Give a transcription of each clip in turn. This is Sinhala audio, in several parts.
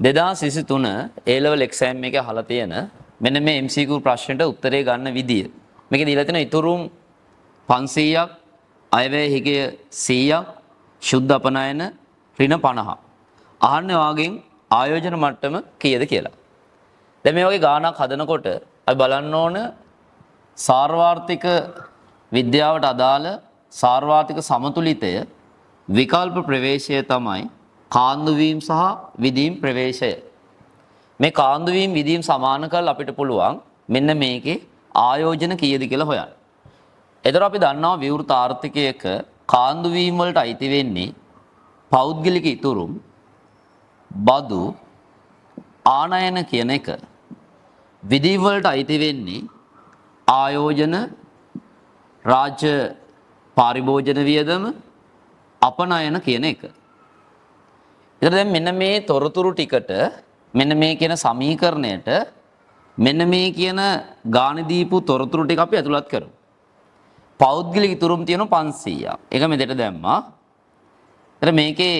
2023 A level exam එකේ අහලා තියෙන මෙන්න මේ MCQ ප්‍රශ්නෙට උත්තරේ ගන්න විදිය. මේකේ දීලා තියෙන ඉතුරුම් 500ක්, අයවැය හිගය 100ක්, ශුද්ධ අපනයන ඍණ 50. අහන්නේ වාගෙන් ආයෝජන මට්ටම කීයද කියලා. දැන් මේ වගේ ගාණක් හදනකොට අපි බලන්න ඕන සාර්වාර්ථික විද්‍යාවට අදාළ සාර්වාර්ථික සමතුලිතය විකල්ප ප්‍රවේශය තමයි කාන්දු වීම සහ විදීම් ප්‍රවේශය. මේ කාන්දු වීම විදීම් සමාන කරලා අපිට පුළුවන් මෙන්න මේකේ ආයෝජන කීයද කියලා හොයන්න. එතකොට අපි දන්නවා විවෘත ආර්ථිකයක කාන්දු වීම වලට අයිති වෙන්නේ පෞද්ගලික ඉතුරුම්, බදු, ආනයන කියන එක. විදීම් වලට අයිති වෙන්නේ ආයෝජන, රාජ්‍ය පාරිභෝජන වියදම, අපනයන කියන එක. එතකොට දැන් මෙන්න මේ තොරතුරු ටිකට මෙන්න මේ කියන සමීකරණයට මෙන්න මේ කියන ගාණ දීපු තොරතුරු ටික අපි ඇතුළත් කරමු. පෞද්ගලික ඉතුරුම් තියෙනවා 500ක්. ඒක මෙතෙට දැම්මා. එතන මේකේ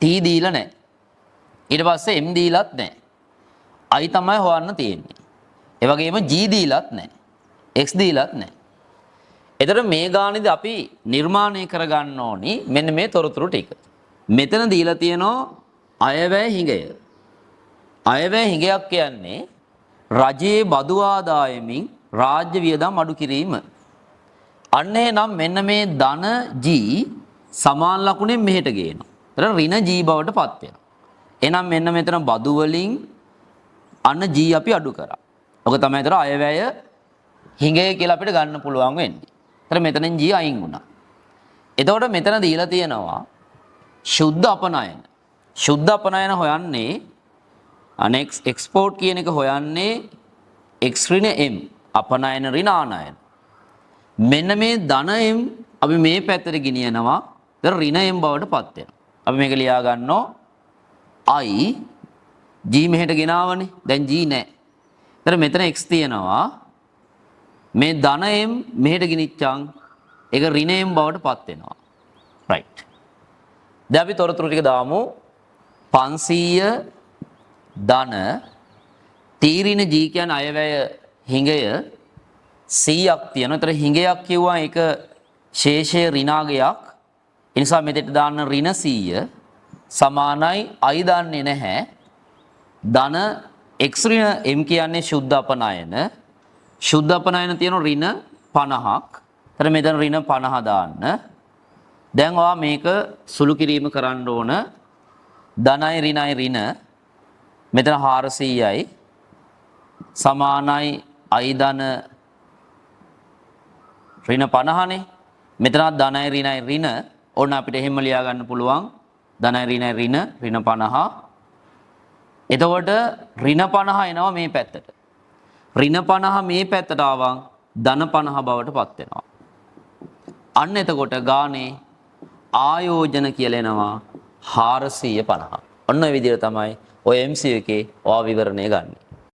T දීලා නැහැ. ඊට පස්සේ M දීලත් නැහැ. I තමයි හොයන්න තියෙන්නේ. ඒ වගේම G දීලත් නැහැ. X දීලත් නැහැ. එතකොට මේ ගාණේදී අපි නිර්මාණය කරගන්න ඕනි මෙන්න මේ තොරතුරු ටික. මෙතන දීලා තියෙනවා අයවැය හිඟය. අයවැය හිඟයක් කියන්නේ රජයේ බදු ආදායමින් රාජ්‍ය වියදම් අඩු කිරීම. අන්න එහෙනම් මෙන්න මේ ධන G සමාන ලකුණෙන් මෙහෙට ගේනවා. එතන ඍණ G බවට පත් වෙනවා. එහෙනම් මෙන්න මෙතන බදු වලින් අන්න G අපි අඩු කරා. ඔක තමයි ඒතර අයවැය හිඟය කියලා අපිට ගන්න පුළුවන් වෙන්නේ. එතන මෙතනින් G අයින් වුණා. එතකොට මෙතන දීලා තියෙනවා ශුද්ධ අපනයන. ශුද්ධ අපනයන හොයන්නේ අනෙක් එක්ස්පෝර්ට් කියන එක හොයන්නේ x ඍණ m අපනයන ඍණ ආනයන. මෙන්න මේ ධන m අපි මේ පැත්තට ගෙනියනවා. ඒතර ඍණ m බවට පත් වෙනවා. අපි මේක ලියා ගන්නවා I G මෙහෙට ගෙනාවනේ. දැන් G නැහැ. ඒතර මෙතන x තියෙනවා. මේ ධන m මෙහෙට ගෙනිච්චාන් ඒක ඍණ m බවට පත් වෙනවා. right. දැන් අපි තොරතුරු ටික දාමු. 500 ධන තීරින G කියන්නේ අයවැය හිඟය 100ක් තියෙනවා. ඒතර හිඟයක් කිව්වා ඒක ශේෂය ඍණාගයක්. ඒ නිසා මෙතෙට දාන්න ඍණ 100 සමානයි I දන්නේ නැහැ. ධන x ඍණ m කියන්නේ ශුද්ධ අපනයන. ශුද්ධ අපනයන තියෙන ඍණ 50ක්. ඒතර මෙතන ඍණ 50 දාන්න. දැන් ඔයා මේක සුළු කිරීම කරන්න ඕන. ධනයි ඍණයි ඍණ මෙතන 400යි සමානයි I ධන ඍණ 50නේ. මෙතනත් ධනයි ඍණයි ඍණ ඕන අපිට එහෙම ලියා ගන්න පුළුවන්. ධනයි ඍණයි ඍණ ඍණ 50. එතකොට ඍණ 50 එනවා මේ පැත්තට. ඍණ 50 මේ පැත්තට ආවම ධන 50 බවට පත් වෙනවා. අන්න එතකොට ගානේ ආයෝජන කියලා එනවා 450. ඔන්න ඔය විදිහට තමයි ඔය MCQ එකේ ඔය විවරණය ගන්න.